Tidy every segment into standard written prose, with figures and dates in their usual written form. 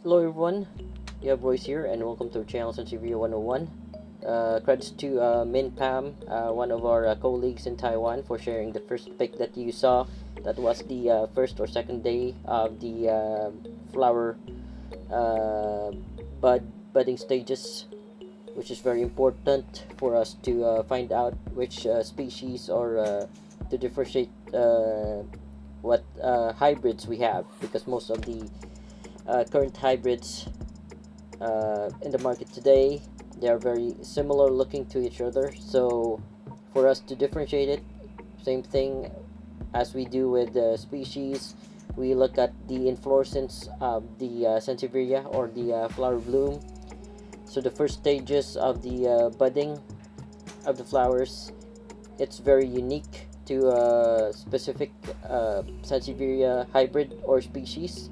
Hello everyone, you have Royce here and welcome to our channel Sansevieria 101. Credits to Min Pam, one of our colleagues in Taiwan, for sharing the first pic that you saw. That was the first or second day of the flower budding stages, which is very important for us to find out which species or to differentiate what hybrids we have, because most of the current hybrids in the market today, they are very similar looking to each other. So for us to differentiate it, same thing as we do with the species, we look at the inflorescence of the Sansevieria, or the flower bloom. So the first stages of the budding of the flowers, it's very unique to a specific Sansevieria hybrid or species.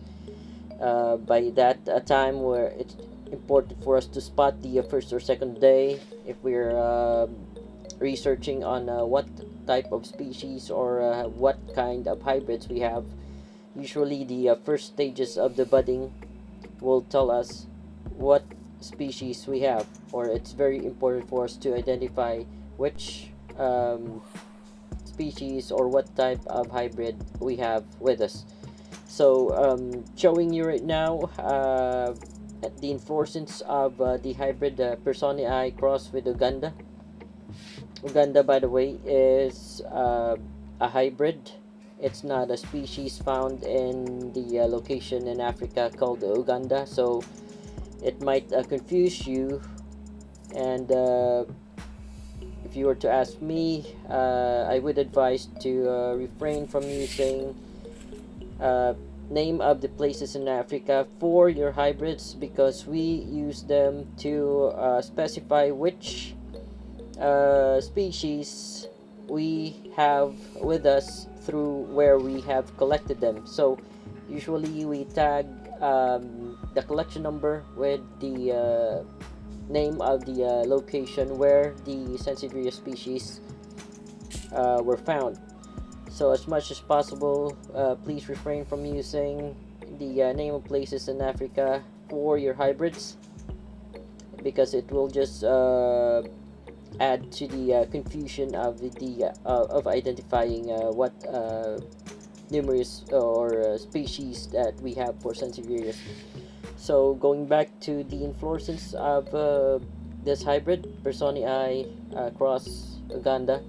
By that time where it's important for us to spot the first or second day, if we're researching on what type of species or what kind of hybrids we have. Usually the first stages of the budding will tell us what species we have, or it's very important for us to identify which species or what type of hybrid we have with us. So showing you right now the inflorescence of the hybrid pearsonii crossed with Uganda. Uganda, by the way, is a hybrid. It's not a species found in the location in Africa called Uganda, so it might confuse you. And if you were to ask me, I would advise to refrain from using name of the places in Africa for your hybrids, because we use them to specify which species we have with us through where we have collected them. So usually we tag the collection number with the name of the location where the Sansevieria species were found. So as much as possible, please refrain from using the name of places in Africa for your hybrids, because it will just add to the confusion of the of identifying what numerous or species that we have for Sansevieria. So going back to the inflorescence of this hybrid pearsonii across Uganda,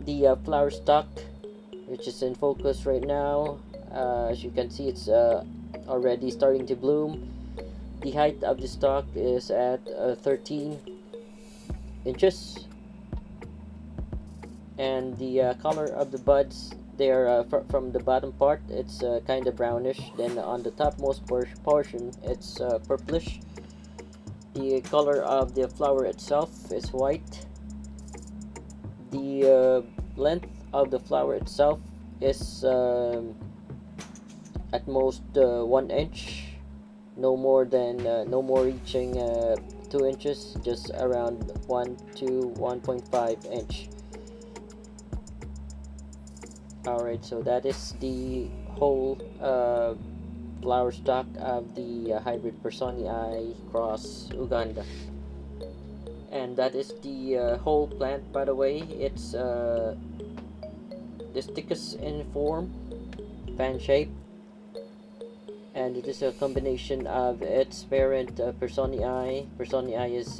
the flower stalk, which is in focus right now, as you can see, it's already starting to bloom. The height of the stalk is at 13 inches, and the color of the buds, they're from the bottom part, it's kind of brownish. Then on the topmost portion, it's purplish. The color of the flower itself is white. The length of the flower itself is at most 1 inch, no more reaching 2 inches, just around 1 to 1.5 inch. Alright, so that is the whole flower stalk of the hybrid pearsonii cross Uganda. And that is the whole plant, by the way. It's disticus in form, fan shape, and it is a combination of its parent pearsonii. Pearsonii is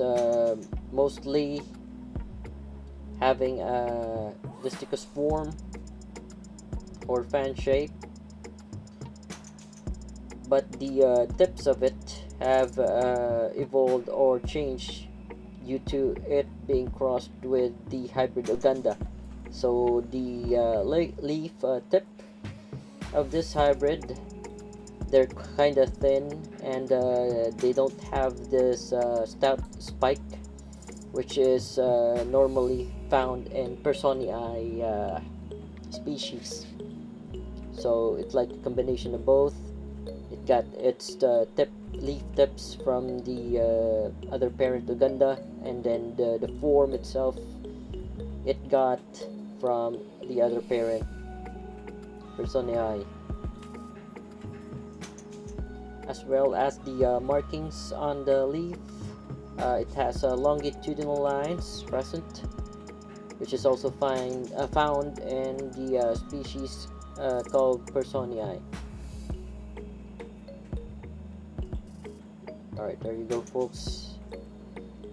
mostly having a disticus form or fan shape, but the tips of it have evolved or changed due to it being crossed with the hybrid Uganda. So the leaf tip of this hybrid, they're kind of thin, and they don't have this stout spike, which is normally found in pearsonii species. So it's like a combination of both. It got its leaf tips from the other parent Uganda, and then the form itself it got from the other parent pearsonii. as well as the markings on the leaf. It has longitudinal lines present, which is also found in the species called pearsonii. Alright, there you go, folks.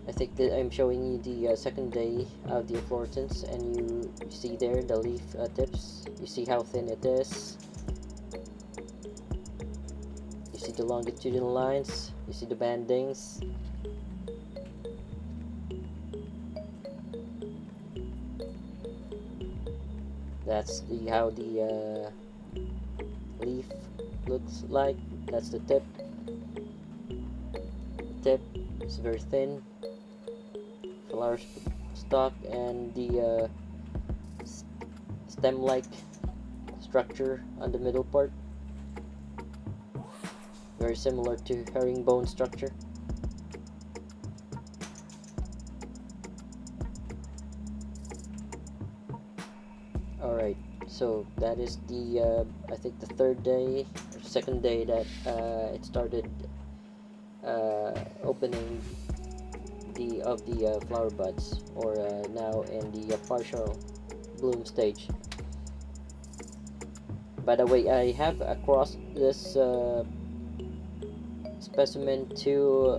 I think that I'm showing you the second day of the inflorescence, and you see there the leaf tips. You see how thin it is. You see the longitudinal lines. You see the bandings. That's how the leaf looks like. That's the tip. The tip is very thin. Flower stalk and the stem-like structure on the middle part, very similar to herringbone structure. Alright, so that is the I think the third day or second day that it started opening the flower buds, or now in the partial bloom stage. By the way, I have across this specimen to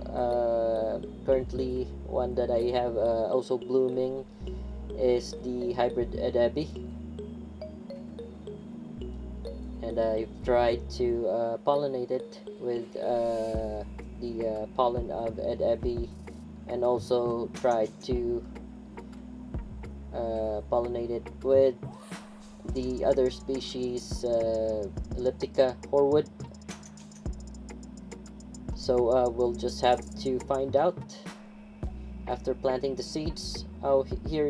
currently one that I have also blooming is the hybrid edebi, and I've tried to pollinate it with the pollen of edebi, and also tried to pollinate it with the other species, elliptica, horwood. So we'll just have to find out after planting the seeds. Here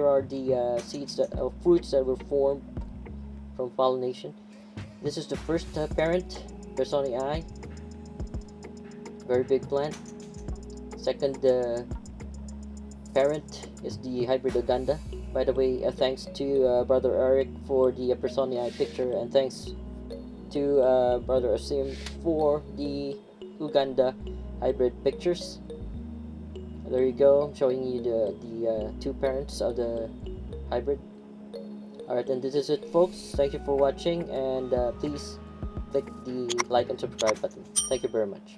are the seeds that fruits that were formed from pollination. This is the first parent, pearsonii, very big plant. Second parent is the hybrid Uganda. By the way, thanks to Brother Eric for the pearsonii picture, and thanks to Brother Asim for the Uganda hybrid pictures. There you go, I'm showing you the two parents of the hybrid. Alright, and this is it, folks. Thank you for watching, and please click the like and subscribe button. Thank you very much.